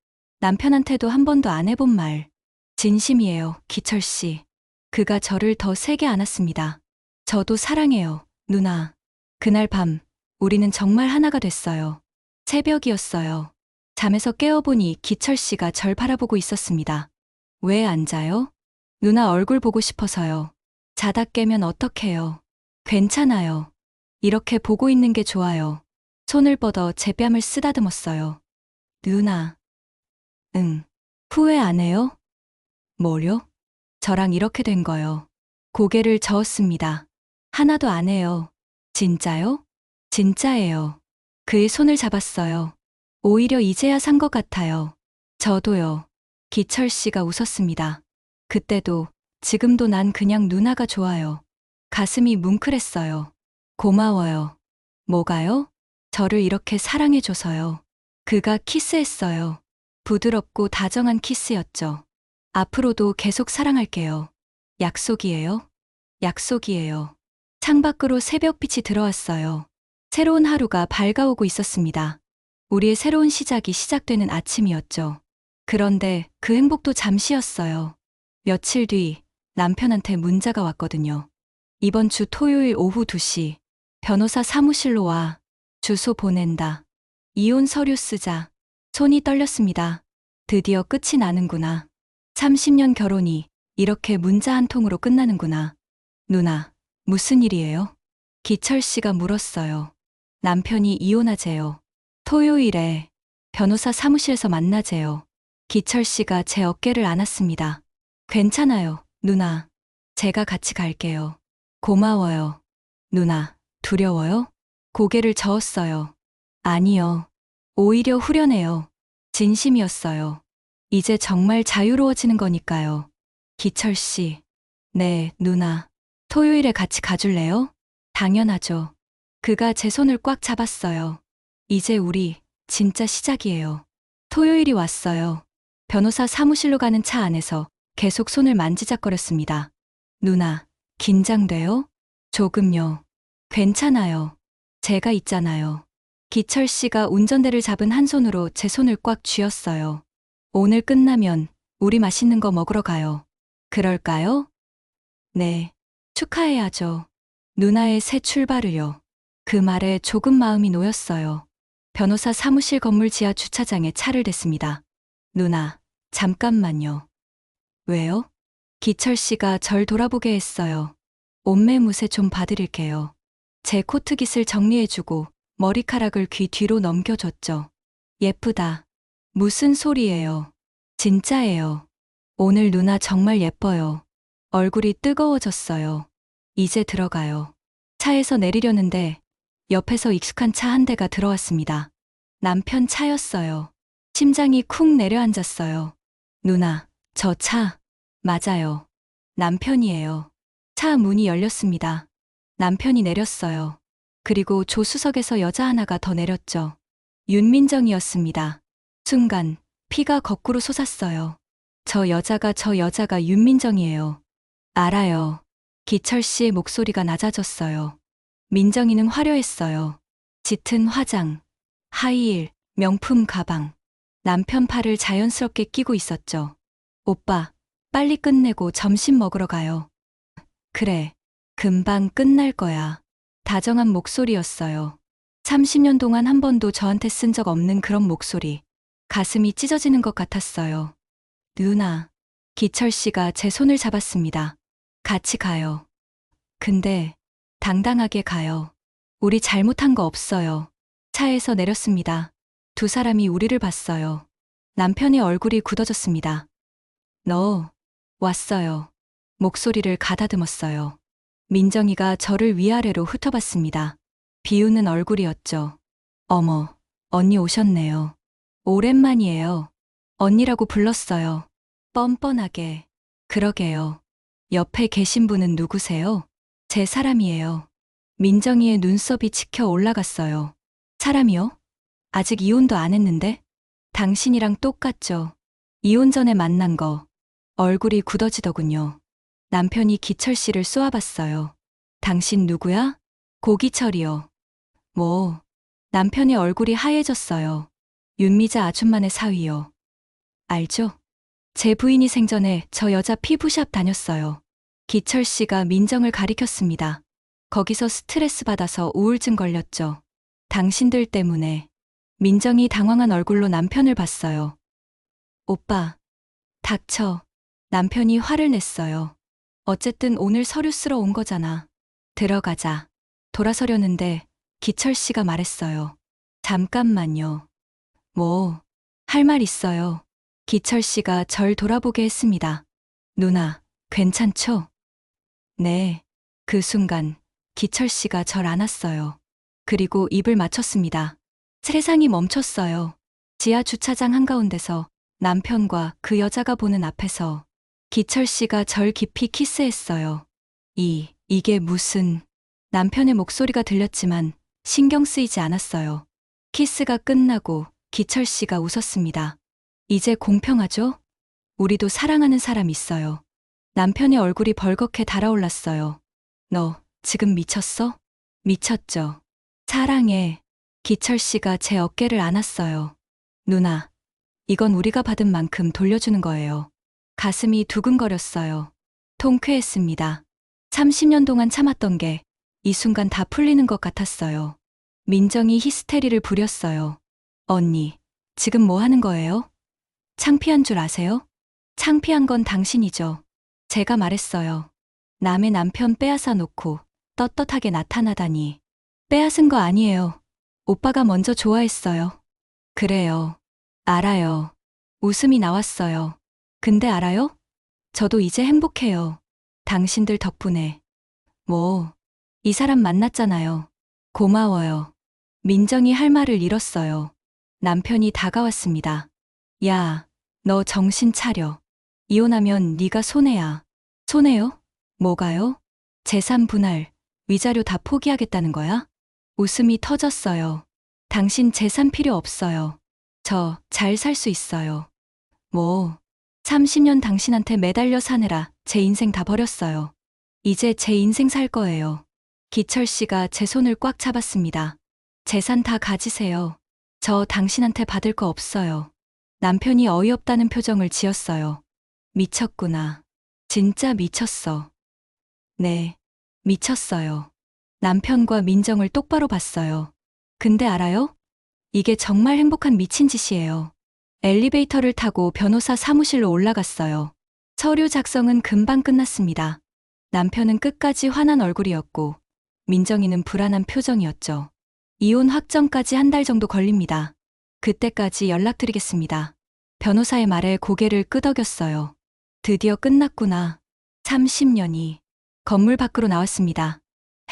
남편한테도 한 번도 안 해본 말. 진심이에요, 기철 씨. 그가 저를 더 세게 안았습니다. 저도 사랑해요, 누나. 그날 밤, 우리는 정말 하나가 됐어요. 새벽이었어요. 잠에서 깨어보니 기철 씨가 절 바라보고 있었습니다. 왜 안 자요? 누나 얼굴 보고 싶어서요. 자다 깨면 어떡해요? 괜찮아요. 이렇게 보고 있는 게 좋아요. 손을 뻗어 제 뺨을 쓰다듬었어요. 누나. 응. 후회 안 해요? 뭐요? 저랑 이렇게 된 거요. 고개를 저었습니다. 하나도 안 해요. 진짜요? 진짜예요. 그의 손을 잡았어요. 오히려 이제야 산 것 같아요. 저도요. 기철 씨가 웃었습니다. 그때도, 지금도 난 그냥 누나가 좋아요. 가슴이 뭉클했어요. 고마워요. 뭐가요? 저를 이렇게 사랑해줘서요. 그가 키스했어요. 부드럽고 다정한 키스였죠. 앞으로도 계속 사랑할게요. 약속이에요? 약속이에요. 창밖으로 새벽빛이 들어왔어요. 새로운 하루가 밝아오고 있었습니다. 우리의 새로운 시작이 시작되는 아침이었죠. 그런데 그 행복도 잠시였어요. 며칠 뒤 남편한테 문자가 왔거든요. 이번 주 토요일 오후 2시 변호사 사무실로 와. 주소 보낸다. 이혼 서류 쓰자. 손이 떨렸습니다. 드디어 끝이 나는구나. 30년 결혼이 이렇게 문자 한 통으로 끝나는구나. 누나, 무슨 일이에요? 기철 씨가 물었어요. 남편이 이혼하재요. 토요일에 변호사 사무실에서 만나재요. 기철 씨가 제 어깨를 안았습니다. 괜찮아요, 누나. 제가 같이 갈게요. 고마워요. 누나, 두려워요? 고개를 저었어요. 아니요. 오히려 후련해요. 진심이었어요. 이제 정말 자유로워지는 거니까요. 기철 씨. 네, 누나. 토요일에 같이 가줄래요? 당연하죠. 그가 제 손을 꽉 잡았어요. 이제 우리 진짜 시작이에요. 토요일이 왔어요. 변호사 사무실로 가는 차 안에서 계속 손을 만지작거렸습니다. 누나, 긴장돼요? 조금요. 괜찮아요. 제가 있잖아요. 기철 씨가 운전대를 잡은 한 손으로 제 손을 꽉 쥐었어요. 오늘 끝나면 우리 맛있는 거 먹으러 가요. 그럴까요? 네. 축하해야죠. 누나의 새 출발을요. 그 말에 조금 마음이 놓였어요. 변호사 사무실 건물 지하 주차장에 차를 댔습니다. 누나, 잠깐만요. 왜요? 기철 씨가 절 돌아보게 했어요. 옷매무새 좀 봐드릴게요. 제 코트깃을 정리해주고 머리카락을 귀 뒤로 넘겨줬죠. 예쁘다. 무슨 소리예요? 진짜예요. 오늘 누나 정말 예뻐요. 얼굴이 뜨거워졌어요. 이제 들어가요. 차에서 내리려는데 옆에서 익숙한 차 한 대가 들어왔습니다. 남편 차였어요. 심장이 쿵 내려앉았어요. 누나, 저 차. 맞아요. 남편이에요. 차 문이 열렸습니다. 남편이 내렸어요. 그리고 조수석에서 여자 하나가 더 내렸죠. 윤민정이었습니다. 순간 피가 거꾸로 솟았어요. 저 여자가 윤민정이에요. 알아요. 기철 씨의 목소리가 낮아졌어요. 민정이는 화려했어요. 짙은 화장, 하이힐, 명품 가방. 남편 팔을 자연스럽게 끼고 있었죠. 오빠, 빨리 끝내고 점심 먹으러 가요. 그래, 금방 끝날 거야. 다정한 목소리였어요. 30년 동안 한 번도 저한테 쓴 적 없는 그런 목소리. 가슴이 찢어지는 것 같았어요. 누나, 기철 씨가 제 손을 잡았습니다. 같이 가요. 근데 당당하게 가요. 우리 잘못한 거 없어요. 차에서 내렸습니다. 두 사람이 우리를 봤어요. 남편의 얼굴이 굳어졌습니다. 너 왔어요. 목소리를 가다듬었어요. 민정이가 저를 위아래로 훑어봤습니다. 비웃는 얼굴이었죠. 어머, 언니 오셨네요. 오랜만이에요. 언니라고 불렀어요. 뻔뻔하게. 그러게요. 옆에 계신 분은 누구세요? 제 사람이에요. 민정이의 눈썹이 치켜 올라갔어요. 사람이요? 아직 이혼도 안 했는데? 당신이랑 똑같죠. 이혼 전에 만난 거. 얼굴이 굳어지더군요. 남편이 기철 씨를 쏘아봤어요. 당신 누구야? 고기철이요. 뭐, 남편의 얼굴이 하얘졌어요. 윤미자 아줌마네 사위요. 알죠? 제 부인이 생전에 저 여자 피부샵 다녔어요. 기철 씨가 민정을 가리켰습니다. 거기서 스트레스 받아서 우울증 걸렸죠. 당신들 때문에. 민정이 당황한 얼굴로 남편을 봤어요. 오빠, 닥쳐. 남편이 화를 냈어요. 어쨌든 오늘 서류 쓰러 온 거잖아. 들어가자. 돌아서려는데 기철 씨가 말했어요. 잠깐만요. 뭐, 할 말 있어요. 기철 씨가 절 돌아보게 했습니다. 누나, 괜찮죠? 네. 그 순간 기철 씨가 절 안았어요. 그리고 입을 맞췄습니다. 세상이 멈췄어요. 지하 주차장 한가운데서 남편과 그 여자가 보는 앞에서 기철 씨가 절 깊이 키스했어요. 이게 무슨... 남편의 목소리가 들렸지만 신경 쓰이지 않았어요. 키스가 끝나고 기철 씨가 웃었습니다. 이제 공평하죠? 우리도 사랑하는 사람 있어요. 남편의 얼굴이 벌겋게 달아올랐어요. 너 지금 미쳤어? 미쳤죠. 사랑해. 기철 씨가 제 어깨를 안았어요. 누나, 이건 우리가 받은 만큼 돌려주는 거예요. 가슴이 두근거렸어요. 통쾌했습니다. 30년 동안 참았던 게 이 순간 다 풀리는 것 같았어요. 민정이 히스테리를 부렸어요. 언니, 지금 뭐 하는 거예요? 창피한 줄 아세요? 창피한 건 당신이죠. 제가 말했어요. 남의 남편 빼앗아 놓고 떳떳하게 나타나다니. 빼앗은 거 아니에요. 오빠가 먼저 좋아했어요. 그래요. 알아요. 웃음이 나왔어요. 근데 알아요? 저도 이제 행복해요. 당신들 덕분에. 뭐, 이 사람 만났잖아요. 고마워요. 민정이 할 말을 잃었어요. 남편이 다가왔습니다. 야, 너 정신 차려. 이혼하면 네가 손해야. 손해요? 뭐가요? 재산 분할, 위자료 다 포기하겠다는 거야? 웃음이 터졌어요. 당신 재산 필요 없어요. 저 잘 살 수 있어요. 뭐, 30년 당신한테 매달려 사느라 제 인생 다 버렸어요. 이제 제 인생 살 거예요. 기철 씨가 제 손을 꽉 잡았습니다. 재산 다 가지세요. 저 당신한테 받을 거 없어요. 남편이 어이없다는 표정을 지었어요. 미쳤구나. 진짜 미쳤어. 네, 미쳤어요. 남편과 민정을 똑바로 봤어요. 근데 알아요? 이게 정말 행복한 미친 짓이에요. 엘리베이터를 타고 변호사 사무실로 올라갔어요. 서류 작성은 금방 끝났습니다. 남편은 끝까지 화난 얼굴이었고 민정이는 불안한 표정이었죠. 이혼 확정까지 한 달 정도 걸립니다. 그때까지 연락드리겠습니다. 변호사의 말에 고개를 끄덕였어요. 드디어 끝났구나. 30년이. 건물 밖으로 나왔습니다.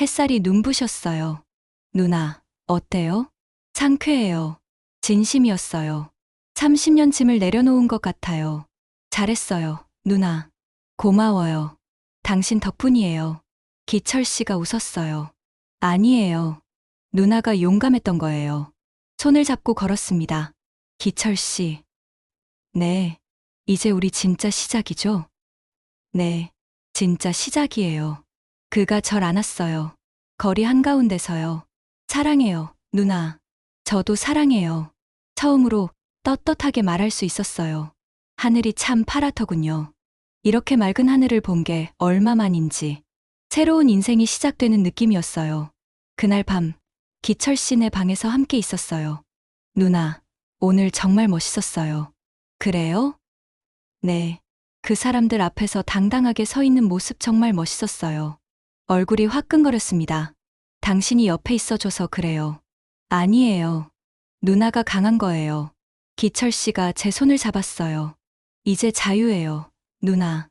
햇살이 눈부셨어요. 누나, 어때요? 상쾌해요. 진심이었어요. 30년 짐을 내려놓은 것 같아요. 잘했어요, 누나. 고마워요. 당신 덕분이에요. 기철 씨가 웃었어요. 아니에요. 누나가 용감했던 거예요. 손을 잡고 걸었습니다. 기철 씨. 네. 이제 우리 진짜 시작이죠? 네. 진짜 시작이에요. 그가 절 안았어요. 거리 한가운데서요. 사랑해요, 누나. 저도 사랑해요. 처음으로 떳떳하게 말할 수 있었어요. 하늘이 참 파랗더군요. 이렇게 맑은 하늘을 본 게 얼마만인지. 새로운 인생이 시작되는 느낌이었어요. 그날 밤, 기철 씨네 방에서 함께 있었어요. 누나, 오늘 정말 멋있었어요. 그래요? 네. 그 사람들 앞에서 당당하게 서 있는 모습 정말 멋있었어요. 얼굴이 화끈거렸습니다. 당신이 옆에 있어줘서 그래요. 아니에요. 누나가 강한 거예요. 기철 씨가 제 손을 잡았어요. 이제 자유예요, 누나.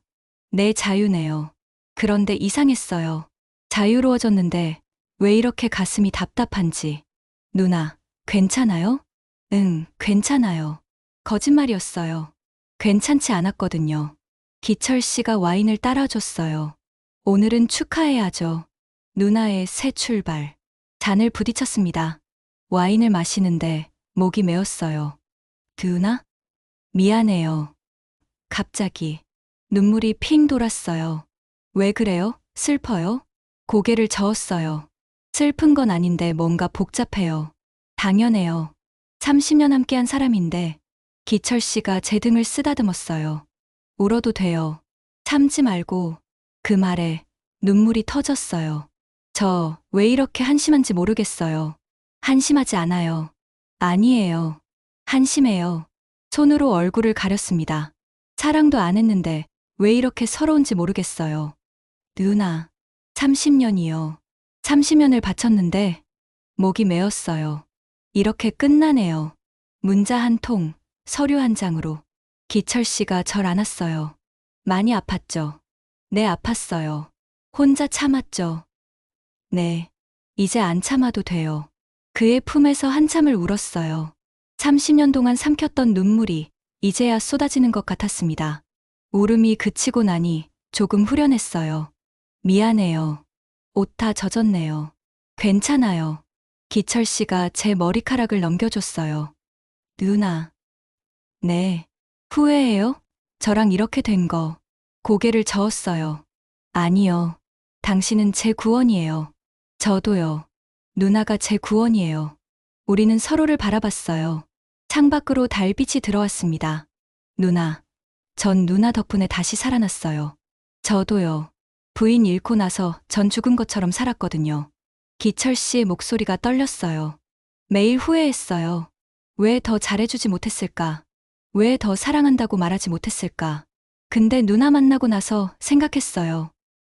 내 자유네요. 그런데 이상했어요. 자유로워졌는데 왜 이렇게 가슴이 답답한지. 누나, 괜찮아요? 응, 괜찮아요. 거짓말이었어요. 괜찮지 않았거든요. 기철 씨가 와인을 따라줬어요. 오늘은 축하해야죠. 누나의 새 출발. 잔을 부딪혔습니다. 와인을 마시는데 목이 메었어요. 누나? 미안해요. 갑자기 눈물이 핑 돌았어요. 왜 그래요? 슬퍼요? 고개를 저었어요. 슬픈 건 아닌데 뭔가 복잡해요. 당연해요. 30년 함께한 사람인데 기철 씨가 제 등을 쓰다듬었어요. 울어도 돼요. 참지 말고. 그 말에 눈물이 터졌어요. 저 왜 이렇게 한심한지 모르겠어요. 한심하지 않아요. 아니에요. 한심해요. 손으로 얼굴을 가렸습니다. 사랑도 안 했는데 왜 이렇게 서러운지 모르겠어요. 누나, 30년이요. 30년을 바쳤는데 목이 메었어요. 이렇게 끝나네요. 문자 한 통, 서류 한 장으로. 기철 씨가 절 안았어요. 많이 아팠죠? 네, 아팠어요. 혼자 참았죠? 네. 이제 안 참아도 돼요. 그의 품에서 한참을 울었어요. 30년 동안 삼켰던 눈물이 이제야 쏟아지는 것 같았습니다. 울음이 그치고 나니 조금 후련했어요. 미안해요. 옷 다 젖었네요. 괜찮아요. 기철 씨가 제 머리카락을 넘겨줬어요. 누나. 네. 후회해요? 저랑 이렇게 된 거. 고개를 저었어요. 아니요. 당신은 제 구원이에요. 저도요. 누나가 제 구원이에요. 우리는 서로를 바라봤어요. 창밖으로 달빛이 들어왔습니다. 누나. 전 누나 덕분에 다시 살아났어요. 저도요. 부인 잃고 나서 전 죽은 것처럼 살았거든요. 기철 씨의 목소리가 떨렸어요. 매일 후회했어요. 왜 더 잘해주지 못했을까? 왜 더 사랑한다고 말하지 못했을까? 근데 누나 만나고 나서 생각했어요.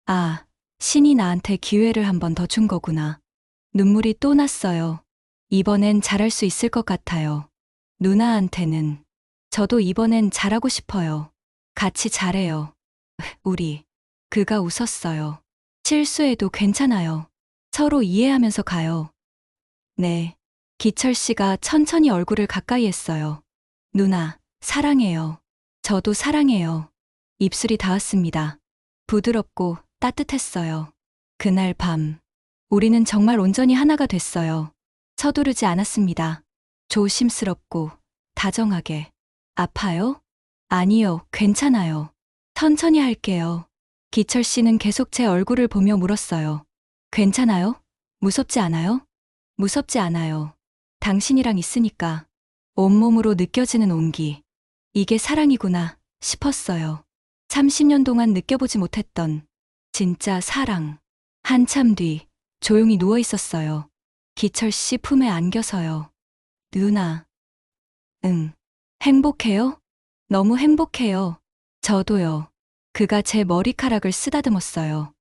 아, 신이 나한테 기회를 한 번 더 준 거구나. 눈물이 또 났어요. 이번엔 잘할 수 있을 것 같아요. 누나한테는. 저도 이번엔 잘하고 싶어요. 같이 잘해요. 우리. 그가 웃었어요. 실수해도 괜찮아요. 서로 이해하면서 가요. 네. 기철 씨가 천천히 얼굴을 가까이 했어요. 누나, 사랑해요. 저도 사랑해요. 입술이 닿았습니다. 부드럽고 따뜻했어요. 그날 밤, 우리는 정말 온전히 하나가 됐어요. 서두르지 않았습니다. 조심스럽고 다정하게. 아파요? 아니요, 괜찮아요. 천천히 할게요. 기철 씨는 계속 제 얼굴을 보며 물었어요. 괜찮아요? 무섭지 않아요? 무섭지 않아요. 당신이랑 있으니까. 온몸으로 느껴지는 온기. 이게 사랑이구나 싶었어요. 30년 동안 느껴보지 못했던 진짜 사랑. 한참 뒤 조용히 누워 있었어요. 기철 씨 품에 안겨서요. 누나. 응. 행복해요? 너무 행복해요. 저도요. 그가 제 머리카락을 쓰다듬었어요.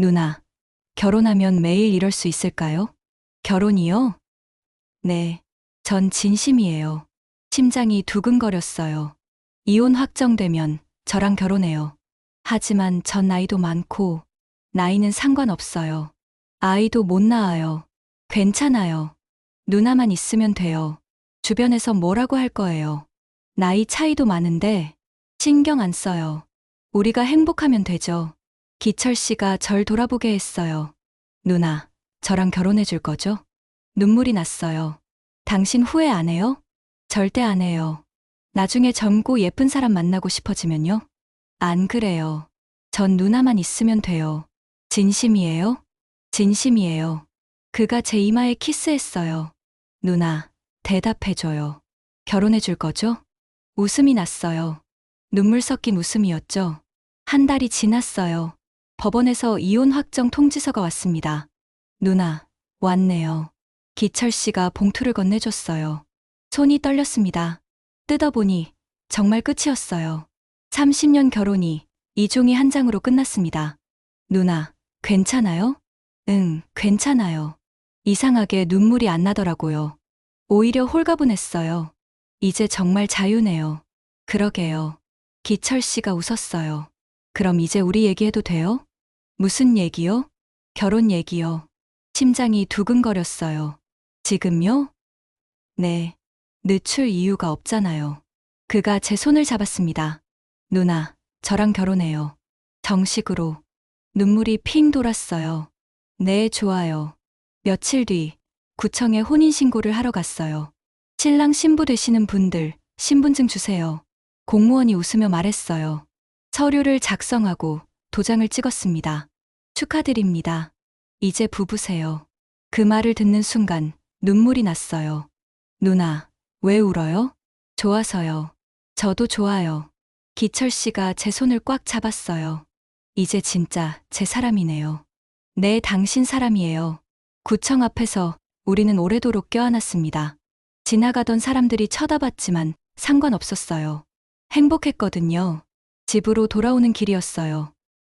누나, 결혼하면 매일 이럴 수 있을까요? 결혼이요? 네. 전 진심이에요. 심장이 두근거렸어요. 이혼 확정되면 저랑 결혼해요. 하지만 전 나이도 많고, 나이는 상관없어요. 아이도 못 낳아요. 괜찮아요. 누나만 있으면 돼요. 주변에서 뭐라고 할 거예요. 나이 차이도 많은데, 신경 안 써요. 우리가 행복하면 되죠. 기철 씨가 절 돌아보게 했어요. 누나, 저랑 결혼해 줄 거죠? 눈물이 났어요. 당신 후회 안 해요? 절대 안 해요. 나중에 젊고 예쁜 사람 만나고 싶어지면요? 안 그래요. 전 누나만 있으면 돼요. 진심이에요? 진심이에요. 그가 제 이마에 키스했어요. 누나, 대답해줘요. 결혼해 줄 거죠? 웃음이 났어요. 눈물 섞인 웃음이었죠. 한 달이 지났어요. 법원에서 이혼 확정 통지서가 왔습니다. 누나, 왔네요. 기철 씨가 봉투를 건네줬어요. 손이 떨렸습니다. 뜯어보니 정말 끝이었어요. 30년 결혼이 이 종이 한 장으로 끝났습니다. 누나, 괜찮아요? 응, 괜찮아요. 이상하게 눈물이 안 나더라고요. 오히려 홀가분했어요. 이제 정말 자유네요. 그러게요. 기철 씨가 웃었어요. 그럼 이제 우리 얘기해도 돼요? 무슨 얘기요? 결혼 얘기요. 심장이 두근거렸어요. 지금요? 네. 늦출 이유가 없잖아요. 그가 제 손을 잡았습니다. 누나, 저랑 결혼해요. 정식으로. 눈물이 핑 돌았어요. 네, 좋아요. 며칠 뒤, 구청에 혼인신고를 하러 갔어요. 신랑 신부 되시는 분들, 신분증 주세요. 공무원이 웃으며 말했어요. 서류를 작성하고 도장을 찍었습니다. 축하드립니다. 이제 부부세요. 그 말을 듣는 순간 눈물이 났어요. 누나, 왜 울어요? 좋아서요. 저도 좋아요. 기철 씨가 제 손을 꽉 잡았어요. 이제 진짜 제 사람이네요. 네, 당신 사람이에요. 구청 앞에서 우리는 오래도록 껴안았습니다. 지나가던 사람들이 쳐다봤지만 상관없었어요. 행복했거든요. 집으로 돌아오는 길이었어요.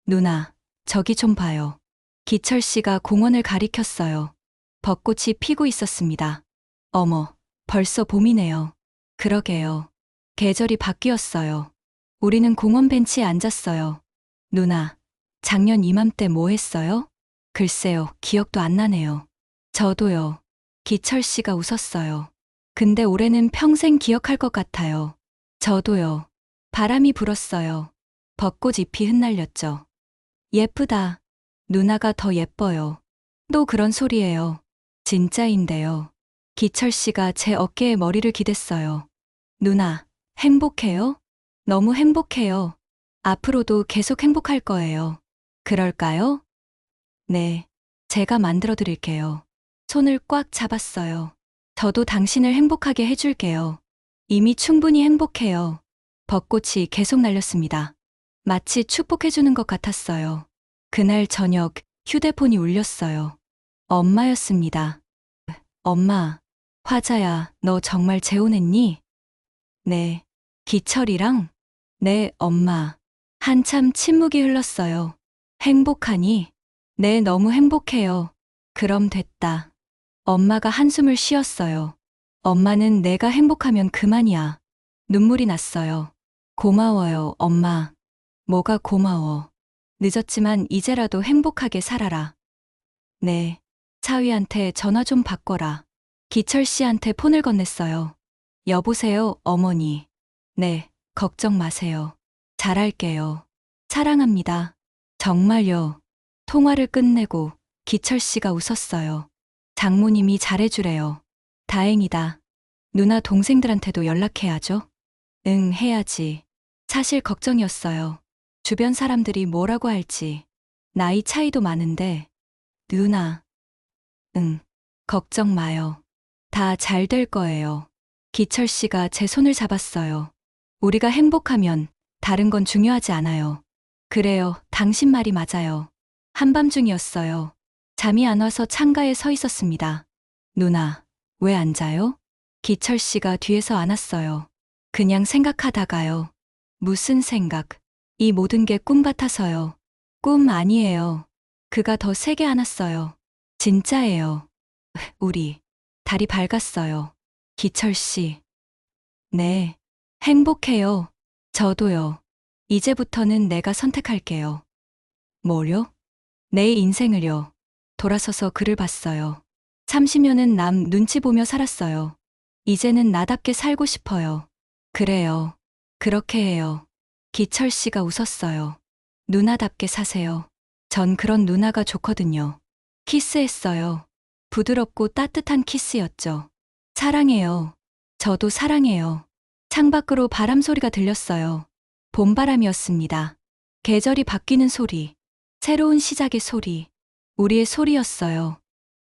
누나, 저기 좀 봐요. 기철 씨가 공원을 가리켰어요. 벚꽃이 피고 있었습니다. 어머, 벌써 봄이네요. 그러게요. 계절이 바뀌었어요. 우리는 공원 벤치에 앉았어요. 누나, 작년 이맘때 뭐 했어요? 글쎄요, 기억도 안 나네요. 저도요. 기철 씨가 웃었어요. 근데 올해는 평생 기억할 것 같아요. 저도요. 바람이 불었어요. 벚꽃 잎이 흩날렸죠. 예쁘다. 누나가 더 예뻐요. 또 그런 소리예요. 진짜인데요. 기철 씨가 제 어깨에 머리를 기댔어요. 누나, 행복해요? 너무 행복해요. 앞으로도 계속 행복할 거예요. 그럴까요? 네. 제가 만들어 드릴게요. 손을 꽉 잡았어요. 저도 당신을 행복하게 해줄게요. 이미 충분히 행복해요. 벚꽃이 계속 날렸습니다. 마치 축복해주는 것 같았어요. 그날 저녁 휴대폰이 울렸어요. 엄마였습니다. 엄마, 화자야, 너 정말 재혼했니? 네. 기철이랑? 네, 엄마. 한참 침묵이 흘렀어요. 행복하니? 네, 너무 행복해요. 그럼 됐다. 엄마가 한숨을 쉬었어요. 엄마는 내가 행복하면 그만이야. 눈물이 났어요. 고마워요, 엄마. 뭐가 고마워. 늦었지만 이제라도 행복하게 살아라. 네. 차위한테 전화 좀 바꿔라. 기철 씨한테 폰을 건넸어요. 여보세요, 어머니. 네, 걱정 마세요. 잘할게요. 사랑합니다. 정말요. 통화를 끝내고 기철 씨가 웃었어요. 장모님이 잘해주래요. 다행이다. 누나 동생들한테도 연락해야죠. 응, 해야지. 사실 걱정이었어요. 주변 사람들이 뭐라고 할지. 나이 차이도 많은데. 누나. 응, 걱정 마요. 다 잘 될 거예요. 기철 씨가 제 손을 잡았어요. 우리가 행복하면 다른 건 중요하지 않아요. 그래요, 당신 말이 맞아요. 한밤중이었어요. 잠이 안 와서 창가에 서 있었습니다. 누나, 왜 안 자요? 기철 씨가 뒤에서 안았어요. 그냥 생각하다가요. 무슨 생각? 이 모든 게 꿈 같아서요. 꿈 아니에요. 그가 더 세게 안았어요. 진짜예요. 우리 달이 밝았어요. 기철 씨. 네. 행복해요. 저도요. 이제부터는 내가 선택할게요. 뭐요? 내 인생을요. 돌아서서 그를 봤어요. 30년은 남 눈치 보며 살았어요. 이제는 나답게 살고 싶어요. 그래요. 그렇게 해요. 기철 씨가 웃었어요. 누나답게 사세요. 전 그런 누나가 좋거든요. 키스했어요. 부드럽고 따뜻한 키스였죠. 사랑해요. 저도 사랑해요. 창밖으로 바람 소리가 들렸어요. 봄바람이었습니다. 계절이 바뀌는 소리. 새로운 시작의 소리. 우리의 소리였어요.